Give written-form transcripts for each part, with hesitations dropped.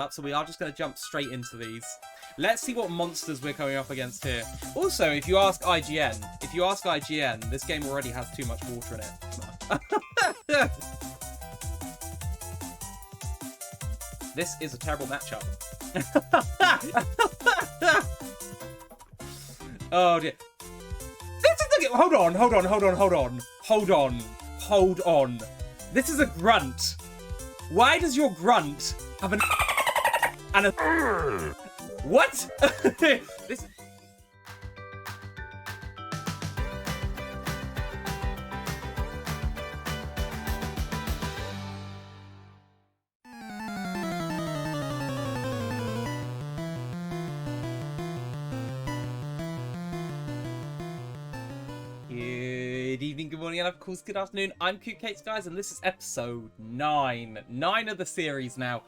up, so we are just going to jump straight into these. Let's see what monsters we're coming up against here. Also, if you ask IGN, this game already has too much water in it. This is a terrible matchup. Oh dear. This is the... Hold on. This is a grunt. Why does your grunt have an and a what? This. Good evening, good morning, and of course, good afternoon. I'm Cute Cates, guys, and this is episode 9 of the series now.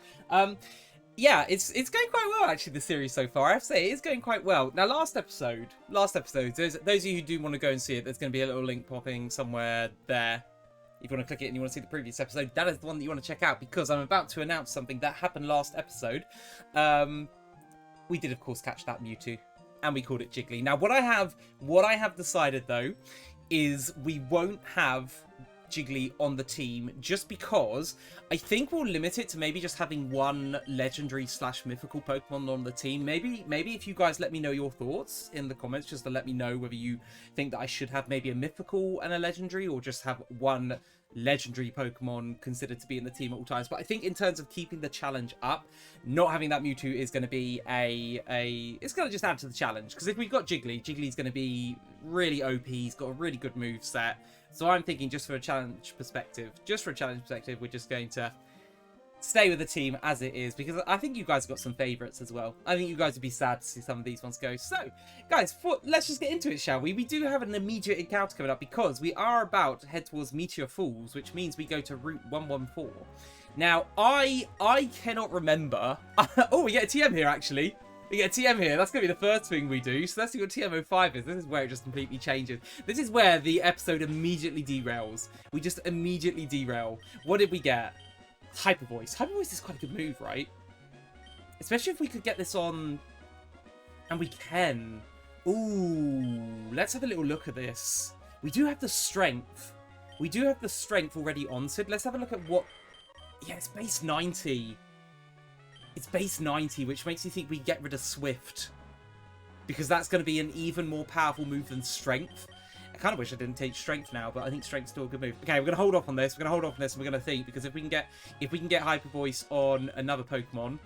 Yeah, it's going quite well, actually, the series so far. I have to say, it is going quite well. Now, last episode, those of you who do want to go and see it, there's going to be a little link popping somewhere there. If you want to click it and you want to see the previous episode, that is the one that you want to check out, because I'm about to announce something that happened last episode. We did, of course, catch that Mewtwo, and we called it Jiggly. Now, what I have decided, though, is we won't have Jiggly on the team, just because I think we'll limit it to maybe just having one legendary / mythical Pokemon on the team. Maybe if you guys let me know your thoughts in the comments, just to let me know whether you think that I should have maybe a mythical and a legendary, or just have one legendary Pokemon considered to be in the team at all times. But I think in terms of keeping the challenge up, not having that Mewtwo is going to be it's going to just add to the challenge, because if we've got Jiggly's going to be really OP. He's got a really good move set. So I'm thinking, just for a challenge perspective, we're just going to stay with the team as it is, because I think you guys have got some favourites as well. I think you guys would be sad to see some of these ones go. So, guys, let's just get into it, shall we? We do have an immediate encounter coming up, because we are about to head towards Meteor Falls, which means we go to Route 114. Now, I cannot remember... Oh, we get a TM here, actually. We get a TM here. That's going to be the first thing we do. So let's see what TM05 is. This is where it just completely changes. This is where the episode immediately derails. We just immediately derail. What did we get? Hyper Voice. Hyper Voice is quite a good move, right? Especially if we could get this on... And we can. Ooh. Let's have a little look at this. We do have the strength. We do have the strength already on Sid. Let's have a look at what... Yeah, it's base 90. It's base 90, which makes you think we get rid of Swift, because that's going to be an even more powerful move than Strength. I kind of wish I didn't take Strength now, but I think Strength's still a good move. Okay, we're going to hold off on this. We're going to think, because if we can get Hyper Voice on another Pokemon,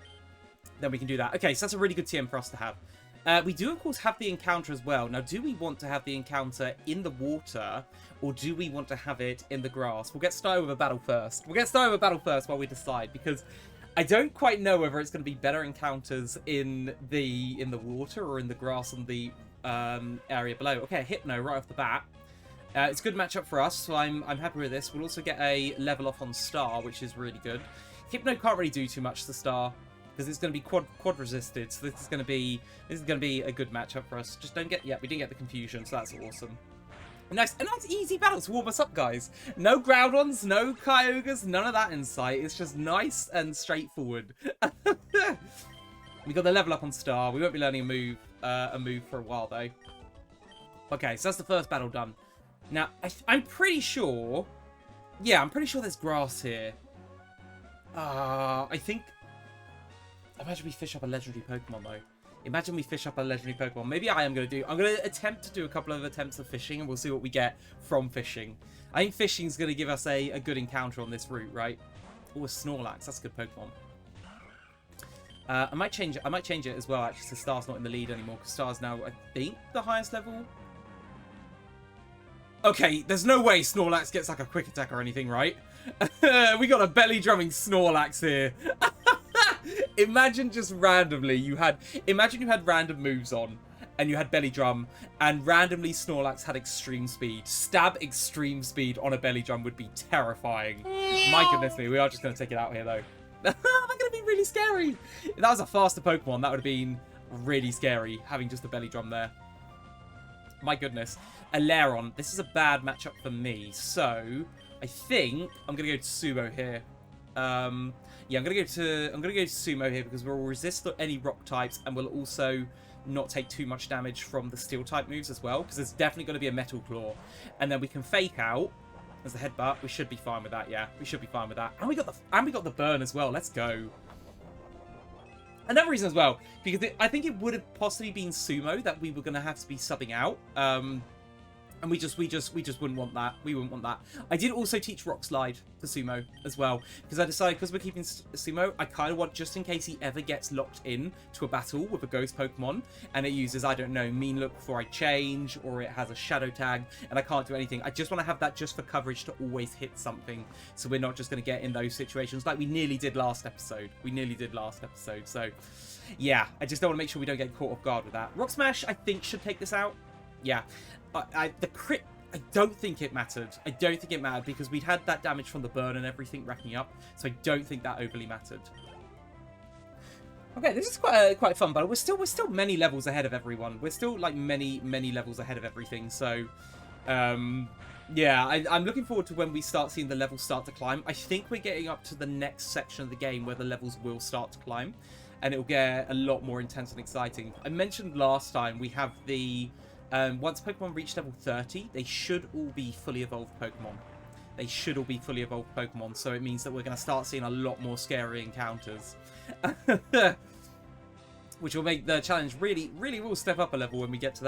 then we can do that. Okay, so that's a really good TM for us to have. We do, of course, have the encounter as well. Now, do we want to have the encounter in the water, or do we want to have it in the grass? We'll get started with a battle first. While we decide, because I don't quite know whether it's going to be better encounters in the water or in the grass on the area below. Okay, Hypno right off the bat. It's a good matchup for us, so I'm happy with this. We'll also get a level off on Star, which is really good. Hypno can't really do too much to Star, because it's going to be quad resisted. So this is going to be a good matchup for us. Just don't get... Yeah, we didn't get the confusion, so that's awesome. A nice easy battle to warm us up, guys. No Groudons, no Kyogres, none of that in sight. It's just nice and straightforward. We got the level up on Star. We won't be learning a move for a while, though. Okay, so that's the first battle done. Now, I'm pretty sure... Yeah, I'm pretty sure there's grass here. I think... Imagine we fish up a legendary Pokemon, though. Imagine we fish up a legendary Pokemon. Maybe I'm going to attempt to do a couple of attempts of fishing, and we'll see what we get from fishing. I think fishing is going to give us a good encounter on this route, right? Oh, a Snorlax. That's a good Pokemon. I might change it as well, actually, so Star's not in the lead anymore, because Star's now, I think, the highest level. Okay, there's no way Snorlax gets like a quick attack or anything, right? We got a belly drumming Snorlax here. Imagine just randomly imagine you had random moves on, and you had belly drum, and randomly Snorlax had extreme speed. Stab extreme speed on a belly drum would be terrifying. My goodness me, we are just going to take it out here, though. That's going to be really scary. If that was a faster Pokemon, that would have been really scary, having just a belly drum there. My goodness. Aileron. This is a bad matchup for me, so I think I'm going to go to Subo here. Yeah, I'm gonna go to Sumo here because we'll resist any rock types, and we'll also not take too much damage from the steel type moves as well, because there's definitely going to be a metal claw, and then we can fake out as a headbutt. We should be fine with that. Yeah, we should be fine with that. And we got the burn as well. Let's go. Another reason as well, because I think it would have possibly been Sumo that we were going to have to be subbing out. And we just wouldn't want that. We wouldn't want that. I did also teach Rock Slide for Sumo as well, because I decided, because we're keeping Sumo, I kind of want, just in case he ever gets locked in to a battle with a ghost Pokemon, and it uses, I don't know, Mean Look before I change, or it has a Shadow Tag, and I can't do anything. I just want to have that just for coverage to always hit something, so we're not just going to get in those situations like we nearly did last episode. So, yeah, I just don't want to make sure we don't get caught off guard with that. Rock Smash, I think, should take this out. Yeah. The crit, I don't think it mattered. I don't think it mattered because we'd had that damage from the burn and everything racking up, so I don't think that overly mattered. Okay, this is quite fun, but we're still many levels ahead of everyone. We're still like many levels ahead of everything. So, yeah, I'm looking forward to when we start seeing the levels start to climb. I think we're getting up to the next section of the game where the levels will start to climb, and it'll get a lot more intense and exciting. I mentioned last time we have the once Pokemon reach level 30, they should all be fully evolved Pokemon. So it means that we're going to start seeing a lot more scary encounters. Which will make the challenge really will step up a level when we get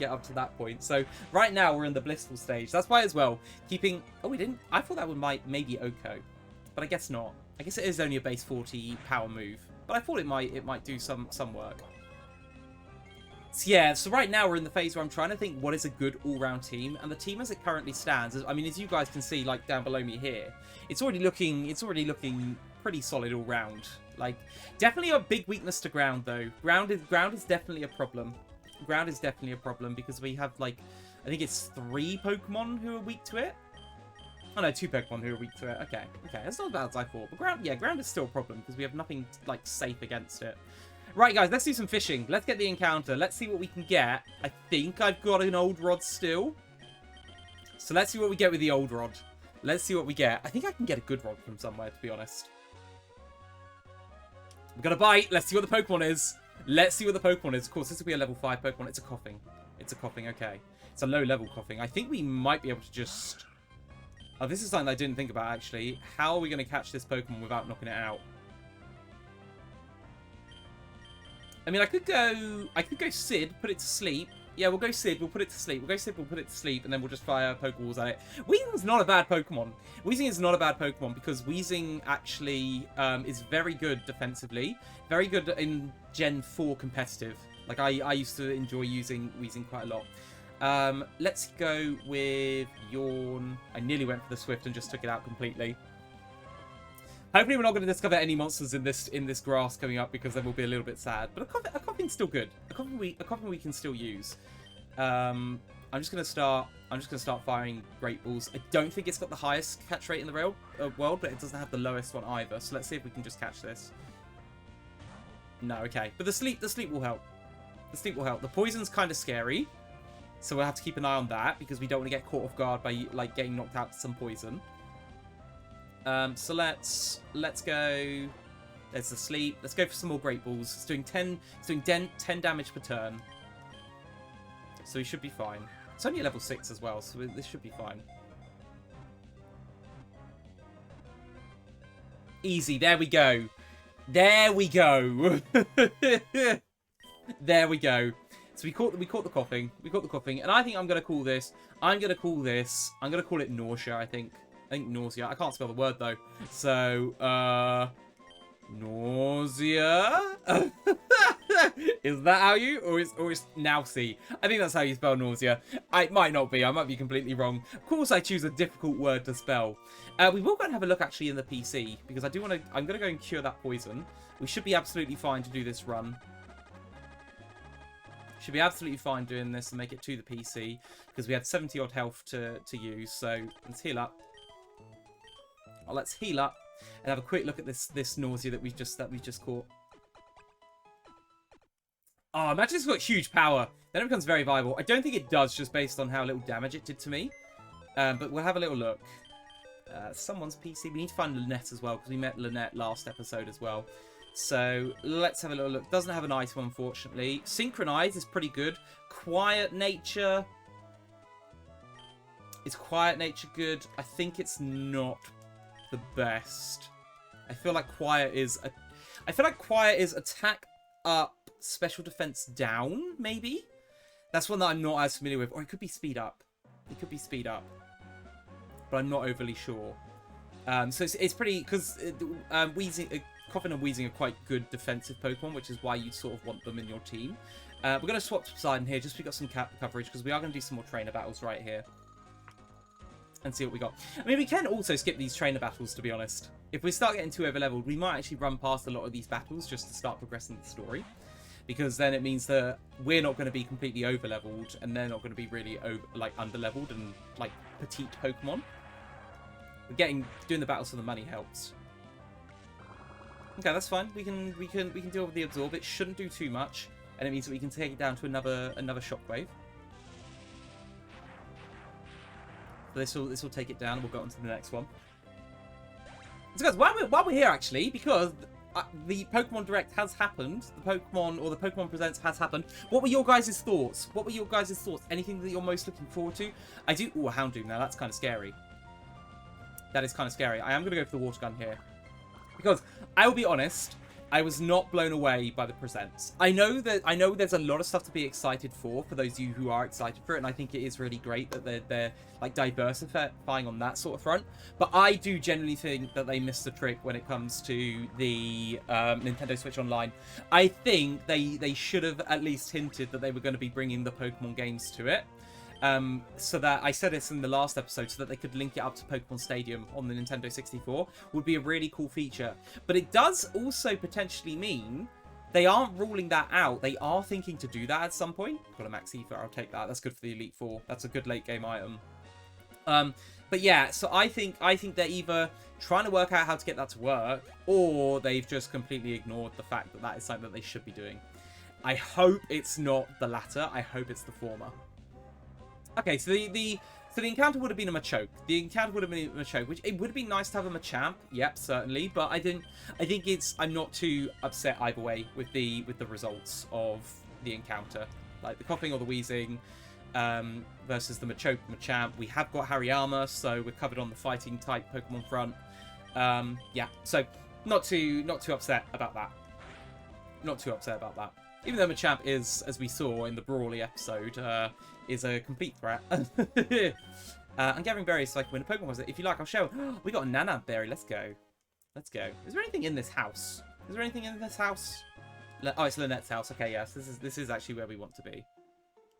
up to that point. So right now we're in the blissful stage. That's why as well, keeping... Oh, we didn't... I thought that one maybe Oko. But I guess not. I guess it is only a base 40 power move. But I thought it might do some work. So yeah, so right now we're in the phase where I'm trying to think what is a good all-round team, and the team as it currently stands, I mean, as you guys can see, like down below me here, it's already looking pretty solid all round. Like, definitely a big weakness to ground though. Ground is definitely a problem. Ground is definitely a problem because we have like, I think it's 3 Pokemon who are weak to it. Oh no, 2 Pokemon who are weak to it. Okay, that's not as bad as I thought. But ground is still a problem because we have nothing like safe against it. Right, guys, let's do some fishing. Let's get the encounter. Let's see what we can get. I think I've got an old rod still. So let's see what we get with the old rod. Let's see what we get. I think I can get a good rod from somewhere, to be honest. We've got a bite. Let's see what the Pokemon is. Of course, this will be a level 5 Pokemon. It's a coughing. Okay. It's a low-level coughing. I think we might be able to just... Oh, this is something I didn't think about, actually. How are we going to catch this Pokemon without knocking it out? I mean, I could go Sid, put it to sleep. Yeah, we'll go Sid, we'll put it to sleep. And then we'll just fire Pokeballs at it. Weezing's not a bad Pokemon. Because Weezing actually is very good defensively. Very good in Gen 4 competitive. Like, I used to enjoy using Weezing quite a lot. Let's go with Yawn. I nearly went for the Swift and just took it out completely. Hopefully we're not going to discover any monsters in this grass coming up, because then we'll be a little bit sad. But a coughing's still good. A coughing we can still use. I'm just going to start firing Great Balls. I don't think it's got the highest catch rate in the world, but it doesn't have the lowest one either. So let's see if we can just catch this. No, okay. But the sleep will help. The poison's kind of scary, so we'll have to keep an eye on that, because we don't want to get caught off guard by like getting knocked out to some poison. So let's go. There's the sleep. Let's go for some more Great Balls. It's doing 10 damage per turn, so we should be fine. It's only a level 6 as well, so this should be fine. Easy. There we go. There we go. So we caught the coughing. And I think I'm gonna call this. I'm gonna call it nausea. I think nausea. I can't spell the word though. So nausea. Is that how you, or is nausea? I think that's how you spell nausea. It might not be. I might be completely wrong. Of course, I choose a difficult word to spell. We will go and have a look actually in the PC, because I do want to. I'm going to go and cure that poison. We should be absolutely fine to do this run. Should be absolutely fine doing this and make it to the PC, because we had 70 odd health to use. So let's heal up. Oh, let's heal up and have a quick look at this nausea that we've just caught. Oh, imagine it's got huge power. Then it becomes very viable. I don't think it does, just based on how little damage it did to me. But we'll have a little look. someone's PC. We need to find Lynette as well, because we met Lynette last episode as well. So let's have a little look. Doesn't have an item, unfortunately. Synchronize is pretty good. Quiet nature. Is quiet nature good? I think it's not the best. I feel like quiet is attack up, special defense down, maybe? That's one that I'm not as familiar with. Or it could be speed up. It could be speed up. But I'm not overly sure. So it's pretty... Because Coughing and Wheezing are quite good defensive Pokemon, which is why you sort of want them in your team. We're going to swap to Poseidon here, just so we got some coverage, because we are going to do some more trainer battles right here. And see what we got. I mean, we can also skip these trainer battles, to be honest. If we start getting too over-leveled, we might actually run past a lot of these battles just to start progressing the story. Because then it means that we're not going to be completely over-leveled, and they're not going to be really under-leveled and like petite Pokemon. Doing the battles for the money helps. Okay, that's fine. We can deal with the absorb. It shouldn't do too much, and it means that we can take it down to another shockwave. So this will take it down, and we'll go on to the next one. So guys, while we're here actually, because the Pokemon Direct has happened, the Pokemon Presents has happened. What were your guys' thoughts? Anything that you're most looking forward to? I do. Ooh, a Houndoom now. That's kind of scary. That is kind of scary. I am going to go for the water gun here. Because, I will be honest, I was not blown away by the presents. I know there's a lot of stuff to be excited for those of you who are excited for it, and I think it is really great that they're like diversifying on that sort of front. But I do genuinely think that they missed the trick when it comes to the Nintendo Switch Online. I think they should have at least hinted that they were going to be bringing the Pokemon games to it. So that, I said this in the last episode, so that they could link it up to Pokemon Stadium on the Nintendo 64 would be a really cool feature. But it does also potentially mean they aren't ruling that out. They are thinking to do that at some point. Got a Max Ether, I'll take that. That's good for the Elite Four. That's a good late game item. But yeah, so I think they're either trying to work out how to get that to work, or they've just completely ignored the fact that that is something that they should be doing. I hope it's not the latter. I hope it's the former. Okay, so the encounter would have been a Machoke. Which it would have been nice to have a Machamp. Yep, certainly. But I'm not too upset either way with the results of the encounter. Like the coughing or the wheezing versus the Machoke, Machamp. We have got Hariyama, so we're covered on the fighting type Pokemon front. Yeah, so not too upset about that. Not too upset about that. Even though Machamp is, as we saw in the Brawly episode, is a complete threat. I'm gathering berries so I can win a Pokemon. If you like, I'll show. We got a Nanab berry. Let's go. Let's go. Is there anything in this house? Is there anything in this house? Oh, it's Lynette's house. Okay, yes. This is actually where we want to be.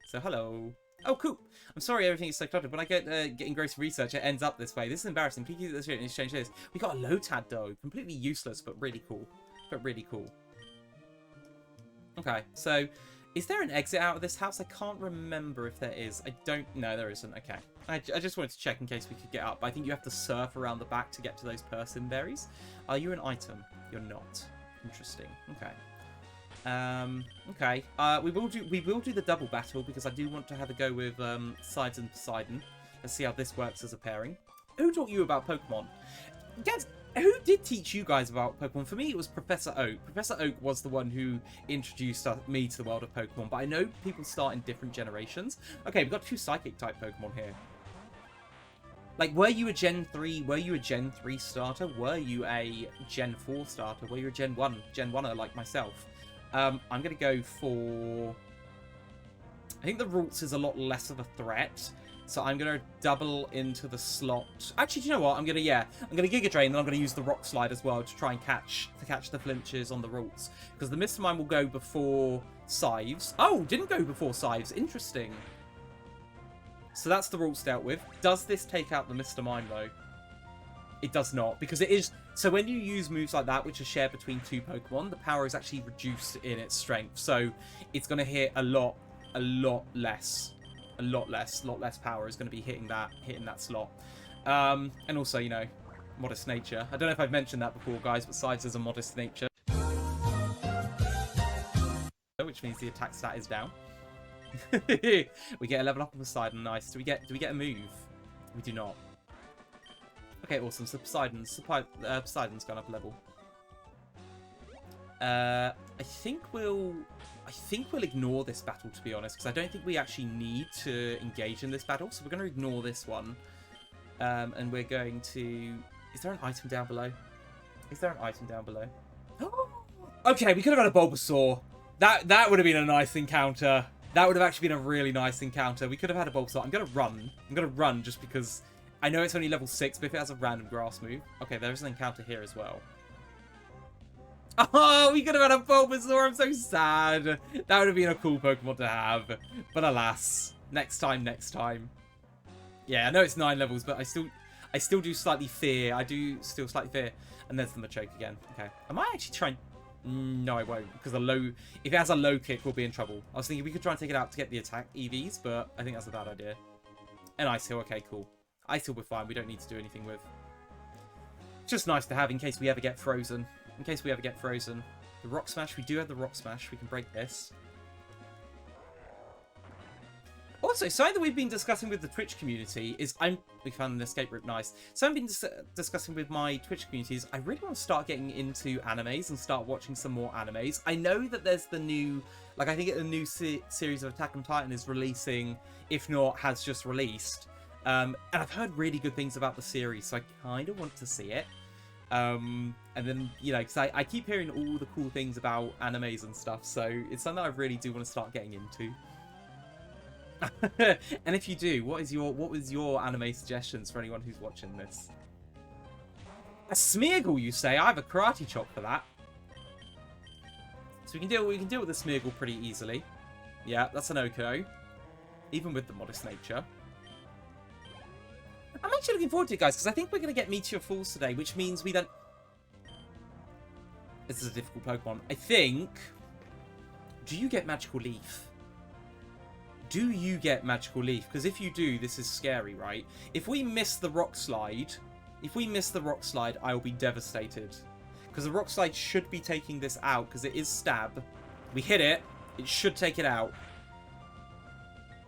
So, hello. Oh, cool. I'm sorry everything is so cluttered. When I get engrossed in research, it ends up this way. This is embarrassing. Please use this in exchange for this. We got a Lotad, though. Completely useless, but really cool. Okay, so is there an exit out of this house? I can't remember if there is. I don't know. There isn't. Okay. I just wanted to check in case we could get up. I think you have to surf around the back to get to those Persimmon berries. Are you an item? You're not. Interesting. Okay. Okay. We will do the double battle because I do want to have a go with Sides and Poseidon. Let's see how this works as a pairing. Who taught you about Pokemon? Guys, who did teach you guys about Pokemon? For me, it was Professor Oak. Professor Oak was the one who introduced me to the world of Pokemon, but I know people start in different generations. Okay, we've got 2 Psychic-type Pokemon here. Like, were you a Gen 3? Were you a Gen 3 starter? Were you a Gen 4 starter? Were you a Gen 1er like myself? I'm going to go for... I think the Roots is a lot less of a threat. So I'm going to double into the slot. Actually, do you know what? I'm going to Giga Drain, and then I'm going to use the Rock Slide as well to try and catch the flinches on the Roots. Because the Mr. Mime will go before Scythes. Oh, didn't go before Scythes. Interesting. So that's the Roots dealt with. Does this take out the Mr. Mime, though? It does not, because it is... So when you use moves like that, which are shared between 2 Pokemon, the power is actually reduced in its strength. So it's going to hit a lot less. A lot less power is going to be hitting that slot. And also, you know, modest nature. I don't know if I've mentioned that before, guys, but Sides is a modest nature. Which means the attack stat is down. We get a level up on the side, and nice. Do we get a move? We do not. Okay, awesome. So Poseidon's gone up a level. I think we'll ignore this battle, to be honest, because I don't think we actually need to engage in this battle. So we're going to ignore this one, and we're going to. Is there an item down below? Is there an item down below? Okay, we could have had a Bulbasaur. That would have been a nice encounter. That would have actually been a really nice encounter. We could have had a Bulbasaur. I'm going to run. I'm going to run just because I know it's only level 6, but if it has a random grass move. Okay, there's an encounter here as well. Oh, we could have had a Bulbasaur. I'm so sad. That would have been a cool Pokemon to have. But alas, next time. Yeah, I know it's 9 levels, but I still do slightly fear. I do still slightly fear. And there's the Machoke again. Okay. Am I actually trying... No, I won't. Because if it has a low kick, we'll be in trouble. I was thinking we could try and take it out to get the attack EVs, but I think that's a bad idea. And Ice Hill. Okay, cool. Ice Hill we're fine. We don't need to do anything with. Just nice to have in case we ever get frozen. The Rock Smash. We do have the Rock Smash. We can break this. Also, something that we've been discussing with the Twitch community is we found an escape route, nice. So I've been discussing with my Twitch communities, I really want to start getting into animes and start watching some more animes. I know that there's the new, like I think the new series of Attack on Titan is releasing, if not has just released. And I've heard really good things about the series, so I kind of want to see it. And then, you know, because I keep hearing all the cool things about animes and stuff, so it's something I really do want to start getting into. And if you do, what was your anime suggestions for anyone who's watching this? A Smeargle, you say? I have a karate chop for that. So we can deal with the Smeargle pretty easily. Yeah, that's an Oko. Even with the modest nature. I'm actually looking forward to it, guys, because I think we're going to get Meteor Falls today, which means we don't... This is a difficult Pokemon. I think... Do you get Magical Leaf? Do you get Magical Leaf? Because if you do, this is scary, right? If we miss the Rock Slide, I will be devastated. Because the Rock Slide should be taking this out, because it is Stab. We hit it. It should take it out.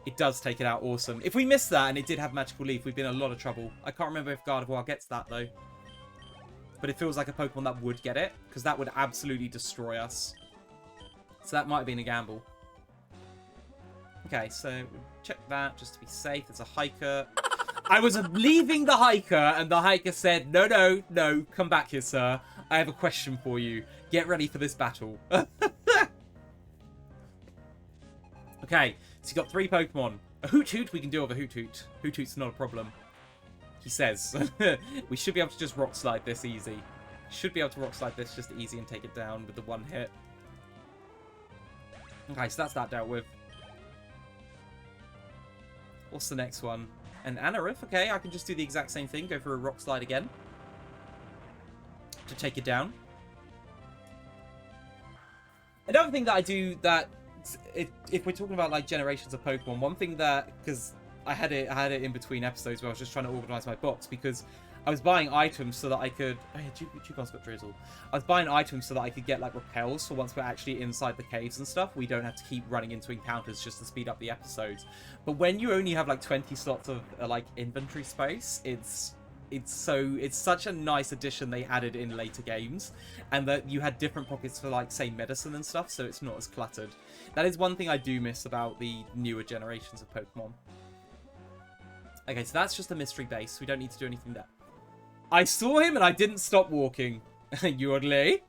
It does take it out. Awesome. If we miss that and it did have Magical Leaf, we'd be in a lot of trouble. I can't remember if Gardevoir gets that, though. But it feels like a Pokemon that would get it, because that would absolutely destroy us. So that might have been a gamble. Okay, so we'll check that just to be safe. There's a hiker. I was leaving the hiker, and the hiker said, no, come back here, sir. I have a question for you. Get ready for this battle. Okay, so you got 3 Pokemon. A Hoot Hoot we can do over Hoot Hoot. Hoot Hoot's not a problem. He says. We should be able to just Rock Slide this easy. Should be able to Rock Slide this just easy and take it down with the 1 hit. Okay, so that's that dealt with. What's the next one? An Anorith. Okay, I can just do the exact same thing. Go for a Rock Slide again. To take it down. Another thing that I do that... If we're talking about like generations of Pokemon, one thing that... Because I had it in between episodes where I was just trying to organise my box. Because I was buying items so that I could... Oh yeah, Jugon's got Drizzle. I was buying items so that I could get like repels. So once we're actually inside the caves and stuff, we don't have to keep running into encounters just to speed up the episodes. But when you only have like 20 slots of like inventory space, it's such a nice addition they added in later games, and that you had different pockets for like say medicine and stuff, so it's not as cluttered. That is one thing I do miss about the newer generations of Pokemon. Okay, so that's just a mystery base. We don't need to do anything there. I saw him and I didn't stop walking. Yodelay.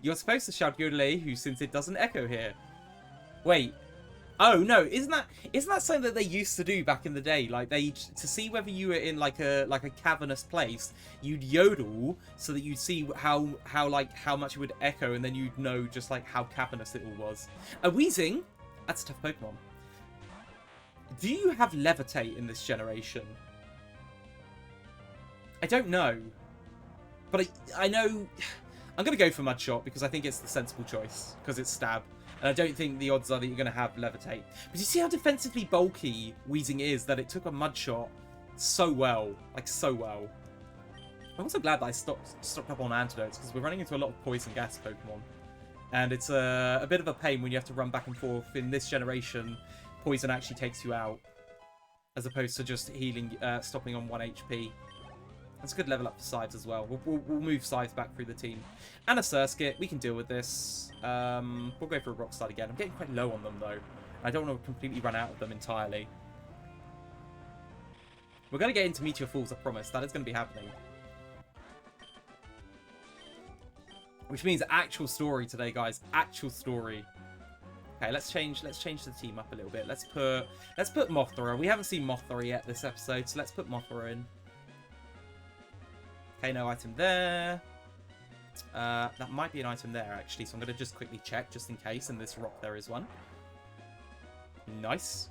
You're supposed to shout Yodelay, who, since it doesn't echo here. Wait. Oh no, isn't that something that they used to do back in the day? Like to see whether you were in like a cavernous place, you'd yodel so that you'd see how much it would echo, and then you'd know just like how cavernous it all was. A Weezing, that's a tough Pokemon. Do you have Levitate in this generation? I don't know, but I know I'm gonna go for Mud Shot because I think it's the sensible choice because it's Stab. And I don't think the odds are that you're going to have Levitate. But you see how defensively bulky Weezing is, that it took a Mud Shot so well. Like, so well. I'm also glad that I stocked up on antidotes, because we're running into a lot of poison gas Pokemon. And it's a bit of a pain when you have to run back and forth. In this generation, poison actually takes you out, as opposed to just healing, stopping on 1 HP. That's a good level up for Sives as well. We'll move Sives back through the team. And a Surskit. We can deal with this. We'll go for a Rock Slide again. I'm getting quite low on them, though. I don't want to completely run out of them entirely. We're going to get into Meteor Falls, I promise. That is going to be happening. Which means actual story today, guys. Actual story. Okay, let's change the team up a little bit. Let's put Mothra. We haven't seen Mothra yet this episode, so let's put Mothra in. Okay, no item there. That might be an item there, actually, so I'm going to just quickly check, just in case. In this rock, there is one. Nice.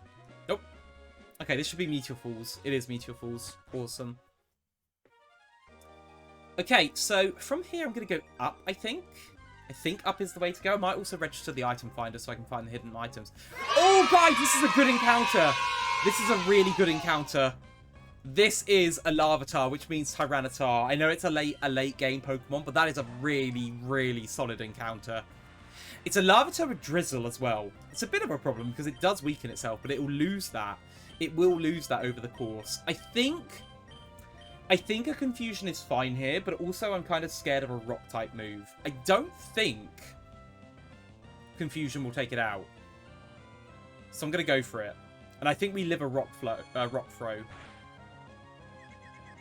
Nope. Okay, this should be Meteor Falls. It is Meteor Falls. Awesome. Okay, so from here, I'm going to go up, I think. I think up is the way to go. I might also register the item finder so I can find the hidden items. Oh, guys, this is a good encounter. This is a really good encounter. This is a Larvitar, which means Tyranitar. I know it's a late game Pokemon, but that is a really, really solid encounter. It's a Larvitar with Drizzle as well. It's a bit of a problem because it does weaken itself, but it will lose that. It will lose that over the course. I think a Confusion is fine here, but also I'm kind of scared of a Rock-type move. I don't think Confusion will take it out. So I'm going to go for it. And I think we live a Rock Throw.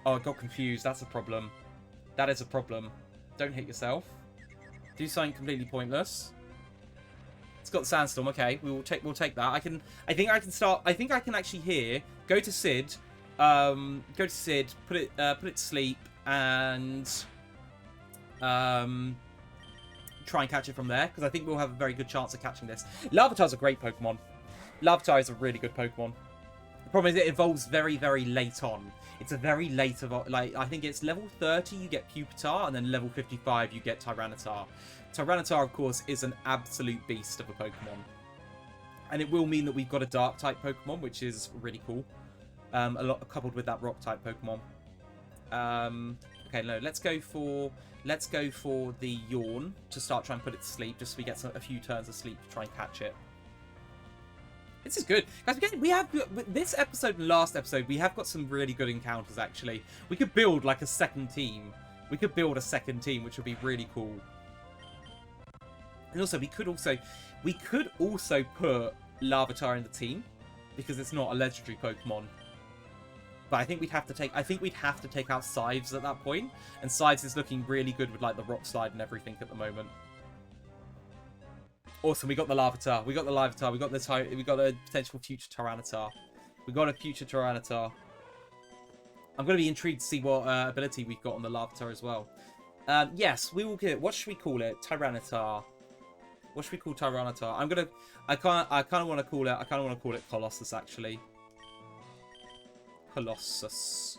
Oh, I got confused. That's a problem. That is a problem. Don't hit yourself. Do something completely pointless. It's got the Sandstorm. Okay, we'll take that. I think I can actually here go to Sid. Put it to sleep, and try and catch it from there, because I think we'll have a very good chance of catching this. Larvitar's a great Pokemon. Larvitar is a really good Pokemon. The problem is it evolves very, very late on. It's a very late like, I think it's level 30 you get Pupitar, and then level 55 you get Tyranitar. Tyranitar, of course, is an absolute beast of a Pokemon. And it will mean that we've got a Dark-type Pokemon, which is really cool. A lot coupled with that Rock-type Pokemon. Okay, no, let's go for the Yawn to start trying to put it to sleep, just so we get a few turns of sleep to try and catch it. This is good. Guys, we have this episode and last episode, we have got some really good encounters, actually. We could build like a second team. We could build a second team, which would be really cool. And also, we could also put Larvitar in the team, because it's not a legendary Pokemon. But I think we'd have to take out Sives at that point, and Sives is looking really good with like the Rock Slide and everything at the moment. Awesome, we got the Larvitar. We got the potential future Tyranitar. We got a future Tyranitar. I'm going to be intrigued to see what ability we've got on the Larvitar as well. Yes, we will get. What should we call it? Tyranitar. What should we call Tyranitar? I kind of want to call it Colossus, actually. Colossus.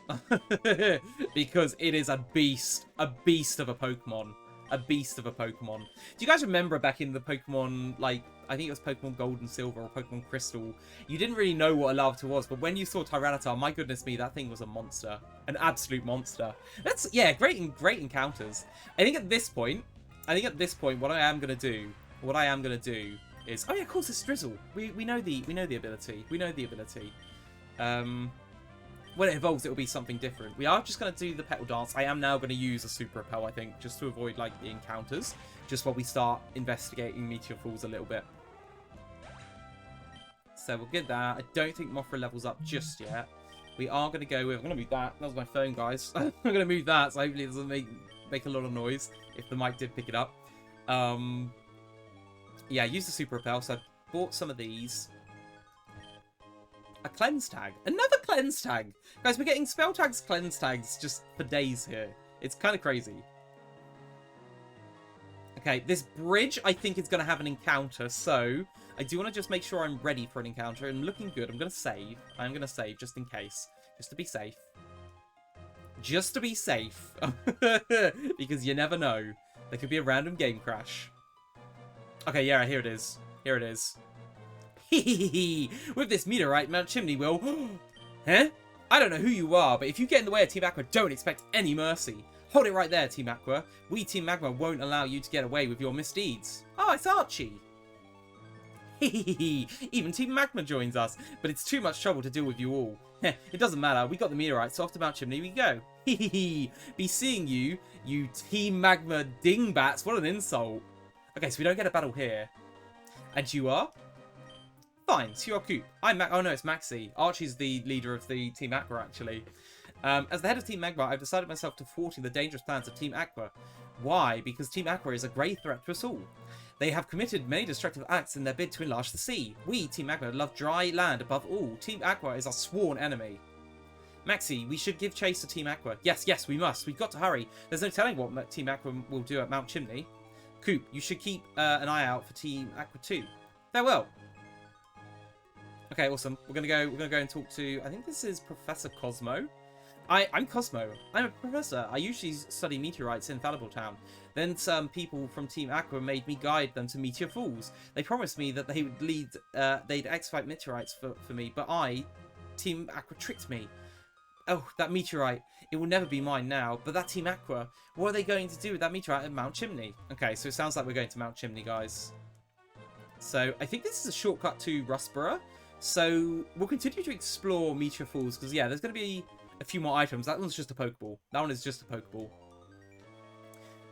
Because it is a beast of a Pokemon. A beast of a Pokemon. Do you guys remember back in the Pokemon, like, I think it was Pokemon Gold and Silver or Pokemon Crystal, you didn't really know what a Larvitar was, but when you saw Tyranitar, my goodness me, that thing was a monster. An absolute monster. That's, yeah, great encounters. I think at this point, what I am going to do is, oh yeah, of course, it's Drizzle. We know the ability. We know the ability. When it evolves, it will be something different. We are just going to do the Petal Dance. I am now going to use a Super Repel, I think, just to avoid, like, the encounters. Just while we start investigating Meteor Falls a little bit. So we'll get that. I don't think Mothra levels up just yet. We are going to go with... I'm going to move that. That was my phone, guys. I'm going to move that, so hopefully it doesn't make a lot of noise, if the mic did pick it up. Yeah, use the Super Repel. So I bought some of these. A Cleanse Tag. Another Cleanse Tag. Guys, we're getting Spell Tags, Cleanse Tags just for days here. It's kind of crazy. Okay, this bridge, I think, is going to have an encounter. So, I do want to just make sure I'm ready for an encounter. I'm looking good. I'm going to save. I'm going to save just in case. Just to be safe. Just to be safe. Because you never know. There could be a random game crash. Okay, yeah, here it is. Here it is. With this meteorite, Mount Chimney will... Huh? I don't know who you are, but if you get in the way of Team Aqua, don't expect any mercy. Hold it right there, Team Aqua. We, Team Magma, won't allow you to get away with your misdeeds. Oh, it's Archie. Even Team Magma joins us, but it's too much trouble to deal with you all. It doesn't matter, we got the meteorite, so off to Mount Chimney we go. Be seeing you, you Team Magma dingbats. What an insult. Okay, so we don't get a battle here. And you are? Fine, so you're Coop. I'm oh no, it's Maxi. Archie's the leader of the Team Aqua, actually. As the head of Team Magma, I've decided myself to thwarting the dangerous plans of Team Aqua. Why? Because Team Aqua is a grave threat to us all. They have committed many destructive acts in their bid to enlarge the sea. We, Team Magma, love dry land above all. Team Aqua is our sworn enemy. Maxi, we should give chase to Team Aqua. Yes, we must. We've got to hurry. There's no telling what Team Aqua will do at Mount Chimney. Coop, you should keep an eye out for Team Aqua too. Farewell. Okay, awesome. We're gonna go and talk to, I think this is Professor Cosmo. I'm Cosmo. I'm a professor. I usually study meteorites in Fallible Town. Then some people from Team Aqua made me guide them to Meteor Falls. They promised me that they would lead, they'd excavate meteorites for me, but Team Aqua tricked me. Oh, that meteorite. It will never be mine now, but that Team Aqua, what are they going to do with that meteorite at Mount Chimney? Okay, so it sounds like we're going to Mount Chimney, guys. So, I think this is a shortcut to Rustborough. So, we'll continue to explore Meteor Falls, because, yeah, there's going to be a few more items. That one's just a Pokeball. That one is just a Pokeball.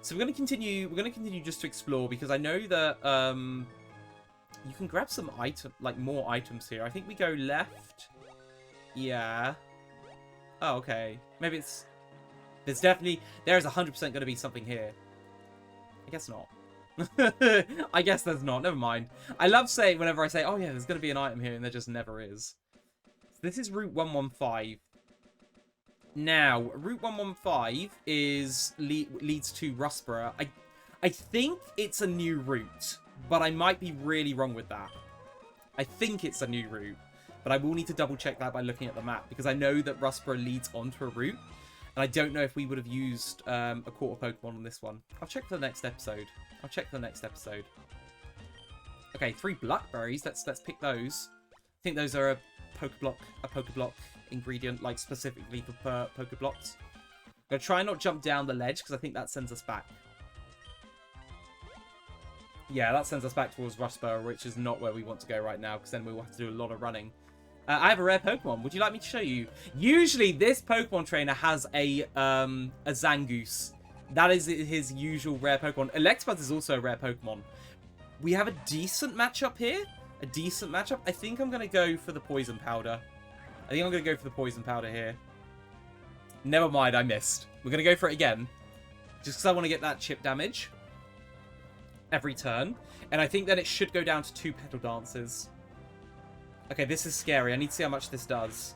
So we're going to continue just to explore, because I know that you can grab some more items here. I think we go left. Yeah. Oh, okay. Maybe it's... There's 100% going to be something here. I guess not. I guess there's not. Never mind. I love saying whenever I say, oh yeah, there's going to be an item here, and there just never is. So this is Route 115. Now, Route 115 leads to Rustborough. I think it's a new route, but I might be really wrong with that. I think it's a new route, but I will need to double check that by looking at the map, because I know that Rustborough leads onto a route, and I don't know if we would have used a quarter Pokemon on this one. I'll check for the next episode. Okay, 3 blackberries. Let's pick those. I think those are a Pokeblock ingredient, like specifically for Pokeblocks. I'm gonna try and not jump down the ledge, because I think that sends us back. Yeah, that sends us back towards Rustborough, which is not where we want to go right now, because then we will have to do a lot of running. I have a rare Pokemon. Would you like me to show you? Usually, this Pokemon trainer has a Zangoose. That is his usual rare Pokemon. Electabuzz is also a rare Pokemon. We have a decent matchup here. I think I'm going to go for the Poison Powder. Here. Never mind, I missed. We're going to go for it again. Just because I want to get that chip damage. Every turn. And I think that it should go down to 2 Petal Dances. Okay, this is scary. I need to see how much this does.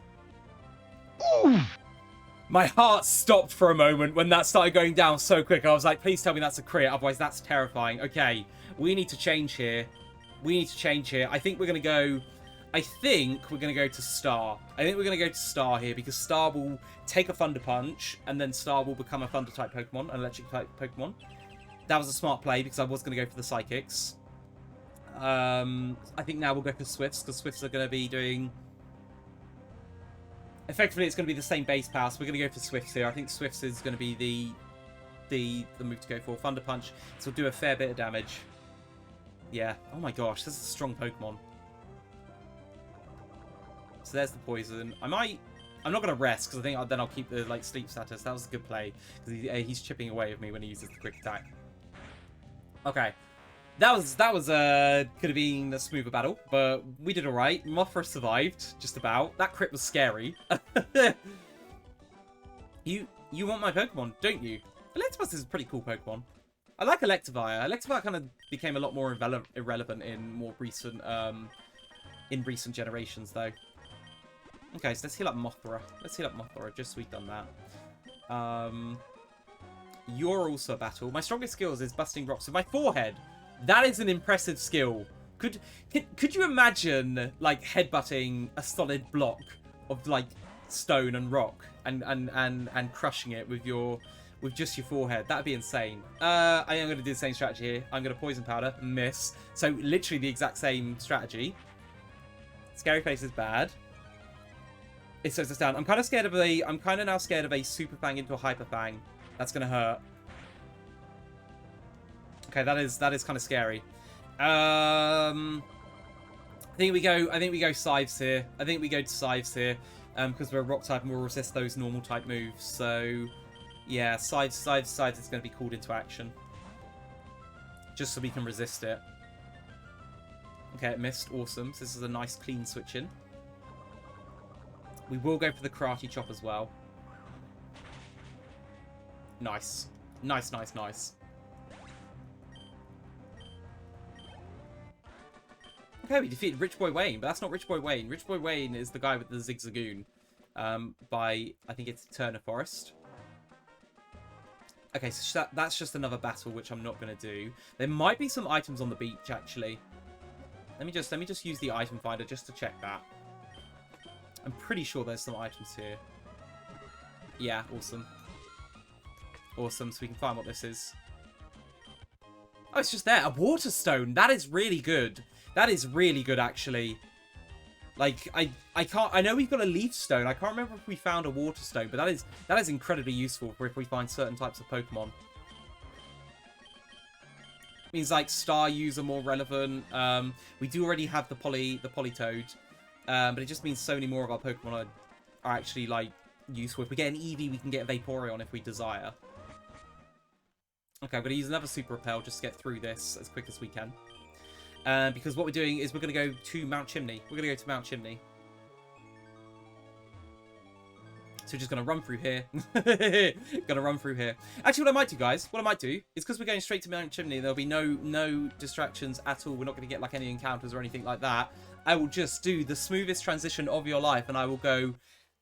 Ooh. My heart stopped for a moment when that started going down so quick. I was like, please tell me that's a crit. Otherwise, that's terrifying. Okay, we need to change here. I think we're going to go... to Star. Here, because Star will take a Thunder Punch, and then Star will become a Thunder-type Pokemon, an Electric-type Pokemon. That was a smart play, because I was going to go for the Psychics. I think now we'll go for Swifts, because Swifts are going to be doing... Effectively, it's going to be the same base power, so we're going to go for Swifts here. I think Swifts is going to be the move to go for. Thunder Punch, so we'll do a fair bit of damage. Yeah. Oh my gosh, this is a strong Pokemon. So there's the poison. I'm not going to rest, because I think then I'll keep the sleep status. That was a good play, because he's chipping away at me when he uses the quick attack. Okay. That was could have been a smoother battle, but we did alright. Mothra survived, just about. That crit was scary. You want my Pokemon, don't you? Electabuzz is a pretty cool Pokemon. I like Electivire. Electivire kind of became a lot more irrelevant in more recent generations, though. Okay, so let's heal up Mothra. Just so we've done that. You're also a battle. My strongest skills is busting rocks with my forehead. That is an impressive skill. Could you imagine headbutting a solid block of stone and rock and crushing it with just your forehead? That'd be insane. I am going to do the same strategy here. I'm going to Poison Powder, miss. So literally the exact same strategy. Scary Face is bad. It slows us down. I'm kind of now scared of a Super Fang into a Hyper Fang. That's going to hurt. Okay, that is kind of scary. I think we go Scythes here. because we're a rock type and we'll resist those normal type moves. So, yeah, sides is going to be called into action. Just so we can resist it. Okay, it missed. Awesome. So this is a nice clean switch in. We will go for the karate chop as well. Nice. Nice, nice, nice. Okay, we defeated Rich Boy Wayne, but that's not Rich Boy Wayne. Rich Boy Wayne is the guy with the Zigzagoon by, I think it's Turner Forest. Okay, so that's just another battle, which I'm not going to do. There might be some items on the beach, actually. Let me just use the item finder just to check that. I'm pretty sure there's some items here. Yeah, awesome. Awesome, so we can find what this is. Oh, it's just there. A water stone. That is really good. That is really good, actually. Like, I know we've got a leaf stone. I can't remember if we found a water stone, but that is incredibly useful for if we find certain types of Pokemon. Means like Star Use are more relevant. We do already have the Politoed, but it just means so many more of our Pokemon are actually like useful. If we get an Eevee, we can get Vaporeon if we desire. Okay, I'm going to use another Super Repel just to get through this as quick as we can. Because what we're doing is we're going to go to Mount Chimney. We're going to go to Mount Chimney. So we're just going to run through here. Gonna run through here. Actually, what I might do, guys, what I might do is because we're going straight to Mount Chimney, there'll be no distractions at all. We're not going to get like any encounters or anything like that. I will just do the smoothest transition of your life, and I will go,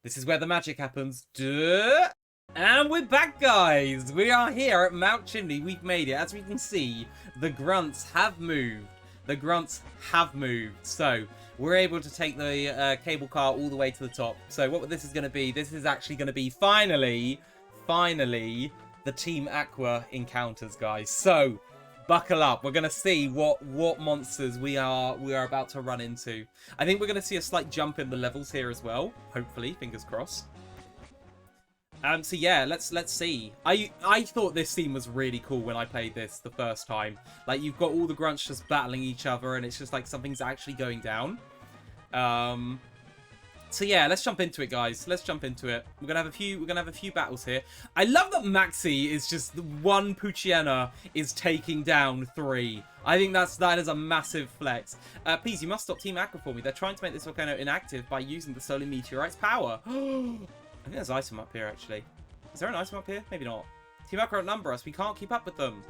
this is where the magic happens. Duh! And we're back, guys. We are here at Mount Chimney. We've made it. As we can see, the grunts have moved. The grunts have moved. So we're able to take the cable car all the way to the top. So what this is going to be, this is actually going to be finally, the Team Aqua encounters, guys. So buckle up. We're going to see what monsters we are about to run into. I think we're going to see a slight jump in the levels here as well. Hopefully, fingers crossed. So yeah, let's see. I thought this scene was really cool when I played this the first time. Like, you've got all the grunts just battling each other, and it's just like something's actually going down. So yeah, let's jump into it, guys. Let's jump into it. We're gonna have a few battles here. I love that Maxi is just one Poochyena is taking down 3. I think that is a massive flex. Please, you must stop Team Aqua for me. They're trying to make this volcano inactive by using the solar meteorite's power. I think there's an item up here, actually. Is there an item up here? Maybe not. Team Aqua outnumber us. We can't keep up with them.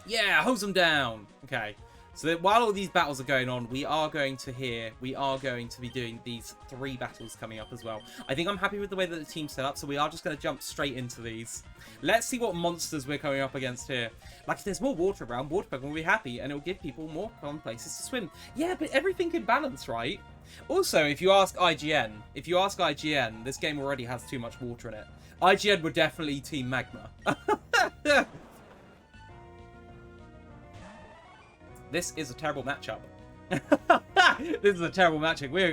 Yeah, hose them down. Okay. So that while all these battles are going on, we are going to be doing these 3 battles coming up as well. I think I'm happy with the way that the team's set up, so we are just going to jump straight into these. Let's see what monsters we're coming up against here. Like, if there's more water around, water Pokemon will be happy, and it will give people more fun places to swim. Yeah, but everything can balance, right? Also, if you ask IGN, this game already has too much water in it. IGN would definitely Team Magma. This is a terrible matchup. This is a terrible matchup. We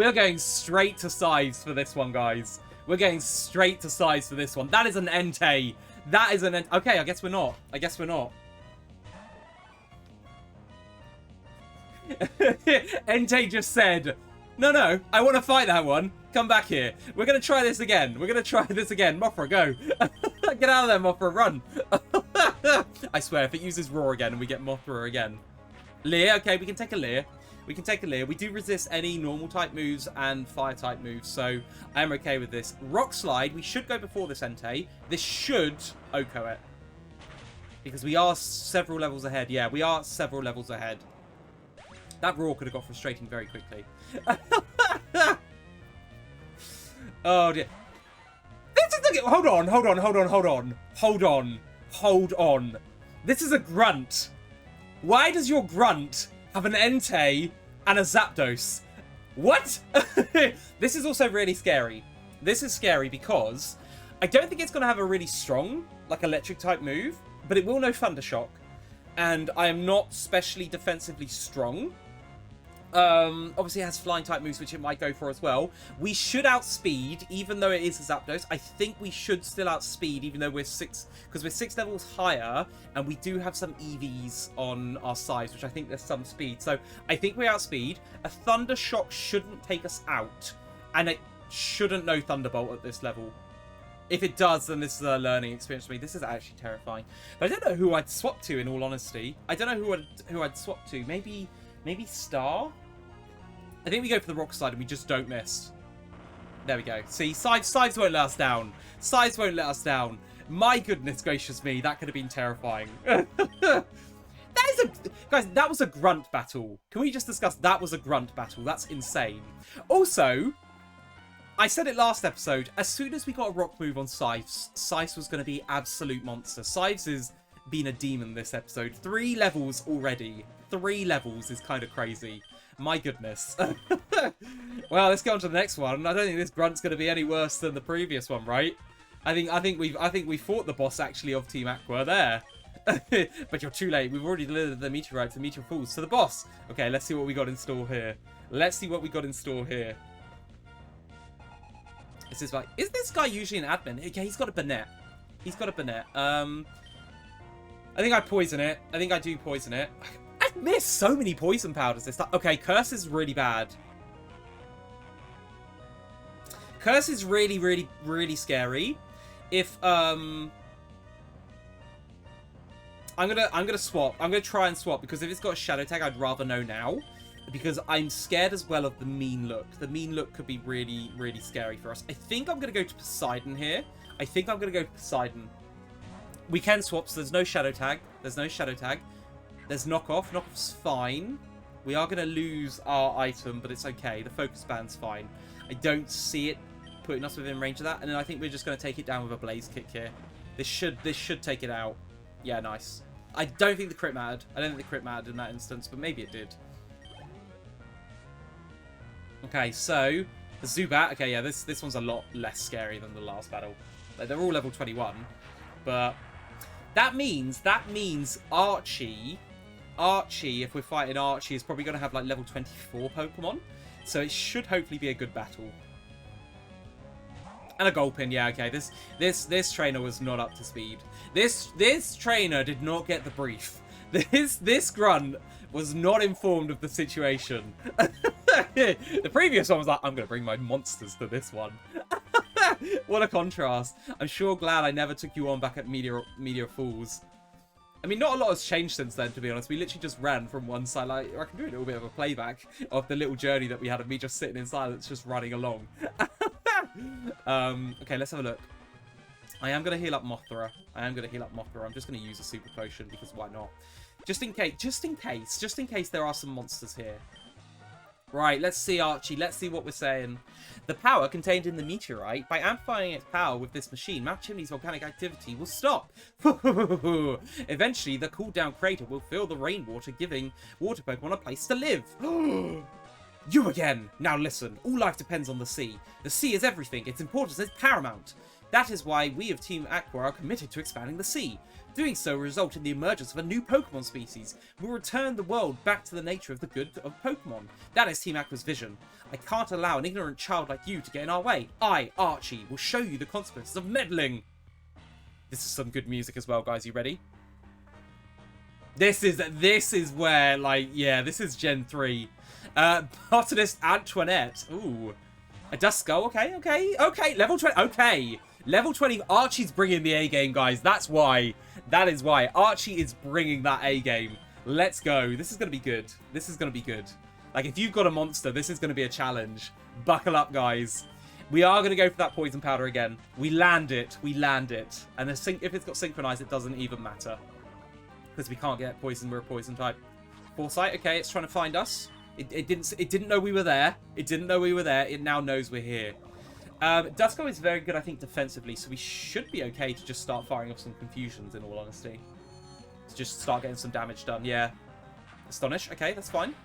are going straight to size for this one, guys. We're going straight to size for this one. That is an Entei. That is an okay, I guess we're not. Entei just said, no, I want to fight that one. Come back here. We're going to try this again. Mothra, go. Get out of there, Mothra, run. I swear, if it uses Roar again and we get Mothra again. Leer, okay, we can take a Leer. We do resist any normal type moves and fire type moves, so I am okay with this. Rock Slide, we should go before this Entei. This should Oko it. Because we are several levels ahead. Yeah, we are several levels ahead. That Roar could have got frustrating very quickly. Oh dear. This is the... Hold on. This is a grunt. Why does your grunt have an Entei and a Zapdos? What? This is also really scary. This is scary because I don't think it's going to have a really strong, like, electric type move, but it will know Thunder Shock. And I am not specially defensively strong. Obviously it has flying type moves, which it might go for as well. We should outspeed, even though it is a Zapdos. I think we should still outspeed, even though we're 6, because we're 6 levels higher, and we do have some EVs on our sides, which I think there's some speed. So I think we outspeed. A Thunder Shock shouldn't take us out, and shouldn't know Thunderbolt at this level. If it does, then this is a learning experience for me. This is actually terrifying. But I don't know who I'd swap to, in all honesty. I don't know who I'd swap to. Maybe Star? I think we go for the rock slide and we just don't miss. There we go. See, Sides won't let us down. Sides won't let us down. My goodness gracious me, that could have been terrifying. Guys, that was a grunt battle. Can we just discuss that was a grunt battle? That's insane. Also, I said it last episode, as soon as we got a rock move on Scythe was going to be absolute monster. Scythe has been a demon this episode. 3 levels already. 3 levels is kind of crazy. My goodness. Well, let's go on to the next one. I don't think this grunt's going to be any worse than the previous one, right? I think we fought the boss actually of Team Aqua there. But you're too late. We've already delivered the meteorite. The meteor falls to the boss. Okay, let's see what we got in store here. Let's see what we got in store here. This is like, is this guy usually an admin? Okay, he's got a Banette. He's got a Banette. I think I poison it. I think I do poison it. I've missed so many poison powders this time. Okay, Curse is really bad. Curse is really, really, really scary. If I'm gonna swap. I'm gonna try and swap because if it's got a shadow tag, I'd rather know now. Because I'm scared as well of the mean look. The mean look could be really, really scary for us. I think I'm gonna go to Poseidon here. I think I'm gonna go to Poseidon. We can swap, so there's no shadow tag. There's no shadow tag. There's knockoff. Knockoff's fine. We are gonna lose our item, but it's okay. The focus band's fine. I don't see it putting us within range of that, and then I think we're just gonna take it down with a blaze kick here. This should take it out. Yeah, nice. I don't think the crit mattered. I don't think the crit mattered in that instance, but maybe it did. Okay, so the Zubat. Okay, yeah, this one's a lot less scary than the last battle. Like, they're all level 21, but that means Archie, if we're fighting Archie, is probably going to have like level 24 Pokemon. So it should hopefully be a good battle. And a Gulpin, yeah, okay. This trainer was not up to speed. This trainer did not get the brief. This grunt was not informed of the situation. The previous one was like, I'm going to bring my monsters to this one. What a contrast. I'm sure glad I never took you on back at Meteor Falls. I mean, not a lot has changed since then, to be honest. We literally just ran from one side. Like, I can do a little bit of a playback of the little journey that we had of me just sitting in silence, just running along. Okay, let's have a look. I am going to heal up Mothra. I'm just going to use a super potion because why not? Just in case there are some monsters here. Right, let's see, Archie. Let's see what we're saying. The power contained in the meteorite, by amplifying its power with this machine, Mount Chimney's volcanic activity will stop. Eventually, the cooldown crater will fill the rainwater, giving water Pokemon a place to live. You again! Now listen, all life depends on the sea. The sea is everything. Its importance is paramount. That is why we of Team Aqua are committed to expanding the sea. Doing so will result in the emergence of a new Pokemon species. We'll return the world back to the nature of the good of Pokemon. That is Team Aqua's vision. I can't allow an ignorant child like you to get in our way. I, Archie, will show you the consequences of meddling. This is some good music as well, guys. You ready? This is where, like, yeah, this is Gen 3. Botanist Antoinette. Ooh. A Duskull. Okay. Level 20. Okay. Level 20. Archie's bringing the A game, guys. That's why. That is why. Archie is bringing that A game. Let's go. This is going to be good. This is going to be good. Like, if you've got a monster, this is going to be a challenge. Buckle up, guys. We are going to go for that poison powder again. We land it. And if it's got synchronized, it doesn't even matter. Because we can't get poison. We're a poison type. Foresight. Okay, it's trying to find us. It didn't know we were there. It now knows we're here. Duskull is very good, I think, defensively, so we should be okay to just start firing off some confusions, in all honesty. To just start getting some damage done, yeah. Astonish, okay, that's fine.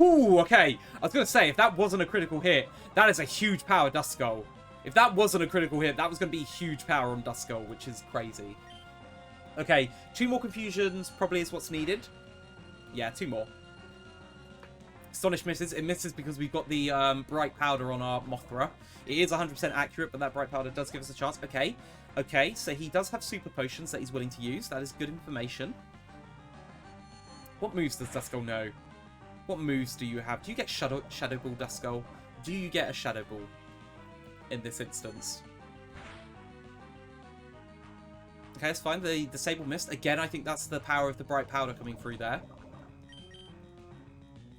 Ooh, okay. I was going to say, if that wasn't a critical hit, that is a huge power Duskull. If that wasn't a critical hit, that was going to be huge power on Duskull, which is crazy. Okay, 2 more confusions probably is what's needed. Yeah, 2 more. Astonish misses. It misses because we've got the bright powder on our Mothra. It is 100% accurate, but that bright powder does give us a chance. Okay, so he does have super potions that he's willing to use. That is good information. What moves does Duskull know? What moves do you have? Do you get Shadow Ball Duskull? Do you get a Shadow Ball in this instance? Okay, that's fine. The Sable Mist. Again, I think that's the power of the Bright Powder coming through there.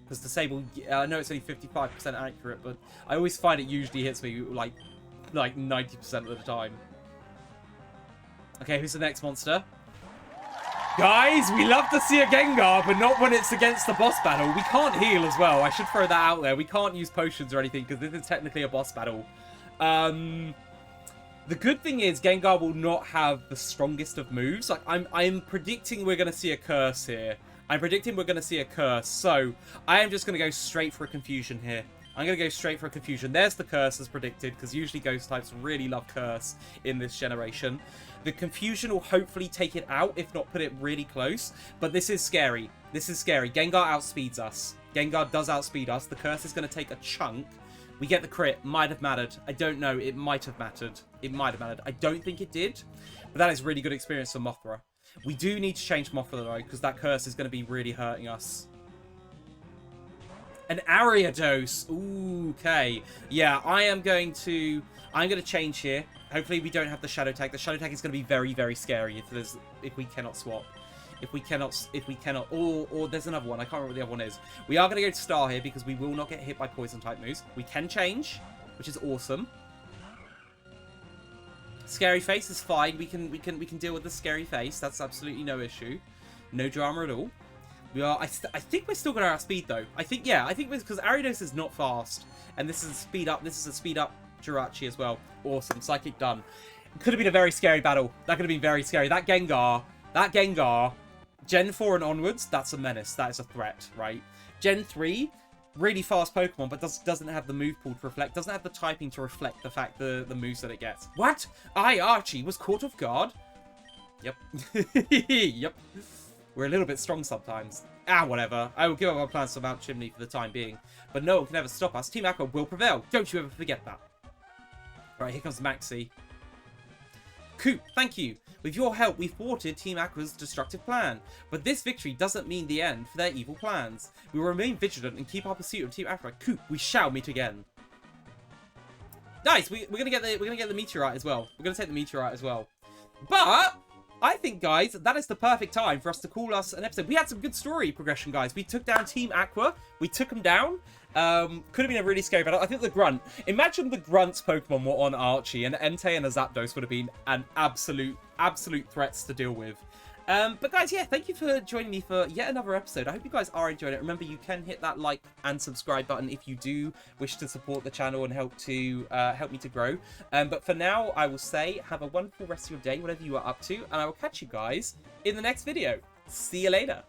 Because the Sable, I know it's only 55% accurate, but I always find it usually hits me like 90% of the time. Okay, who's the next monster? Guys, we love to see a Gengar, but not when it's against the boss battle. We can't heal as well. I should throw that out there. We can't use potions or anything because this is technically a boss battle. The good thing is Gengar will not have the strongest of moves. Like I'm predicting we're going to see a curse here. I'm predicting we're going to see a curse. So I am just going to go straight for a confusion here. I'm going to go straight for a confusion. There's the curse as predicted, because usually ghost types really love curse in this generation. The confusion will hopefully take it out, if not put it really close. But this is scary. This is scary. Gengar outspeeds us. Gengar does outspeed us. The curse is going to take a chunk. We get the crit. Might have mattered. I don't know. It might have mattered. It might have mattered. I don't think it did. But that is really good experience for Mothra. We do need to change Mothra though, because that curse is going to be really hurting us. An Ariados. Ooh, okay. Yeah, I'm going to change here. Hopefully we don't have the Shadow Tag. The Shadow Tag is going to be very, very scary if we cannot swap. If we cannot, or there's another one. I can't remember what the other one is. We are going to go to Star here because we will not get hit by poison type moves. We can change, which is awesome. Scary face is fine. We can deal with the scary face. That's absolutely no issue. No drama at all. We are. I think we're still going to outspeed though. I think because Ariados is not fast, and this is a speed up. This is a speed up Jirachi as well. Awesome. Psychic done. Could have been a very scary battle. That could have been very scary. That Gengar, Gen 4 and onwards, that's a menace. That is a threat, right? Gen 3, really fast Pokemon, but doesn't have the move pool to reflect. Doesn't have the typing to reflect the fact the moves that it gets. What? Archie was caught off guard. Yep. Yep. We're a little bit strong sometimes. Whatever. I will give up our plans to Mount Chimney for the time being. But no one can ever stop us. Team Aqua will prevail. Don't you ever forget that. Right, here comes Maxi. Coop, thank you. With your help, we thwarted Team Aqua's destructive plan. But this victory doesn't mean the end for their evil plans. We will remain vigilant and keep our pursuit of Team Aqua. Coop, we shall meet again. Nice. We're gonna get the meteorite as well. We're gonna take the meteorite as well. But I think, guys, that is the perfect time for us to call us an episode. We had some good story progression, guys. We took down Team Aqua. We took them down. Could have been a really scary battle. I think the Grunt. Imagine the Grunt's Pokemon were on Archie, and Entei and a Zapdos would have been an absolute threats to deal with. But guys, yeah, thank you for joining me for yet another episode. I hope you guys are enjoying it. Remember, you can hit that like and subscribe button if you do wish to support the channel and help me to grow. But for now, I will say have a wonderful rest of your day, whatever you are up to, and I will catch you guys in the next video. See you later.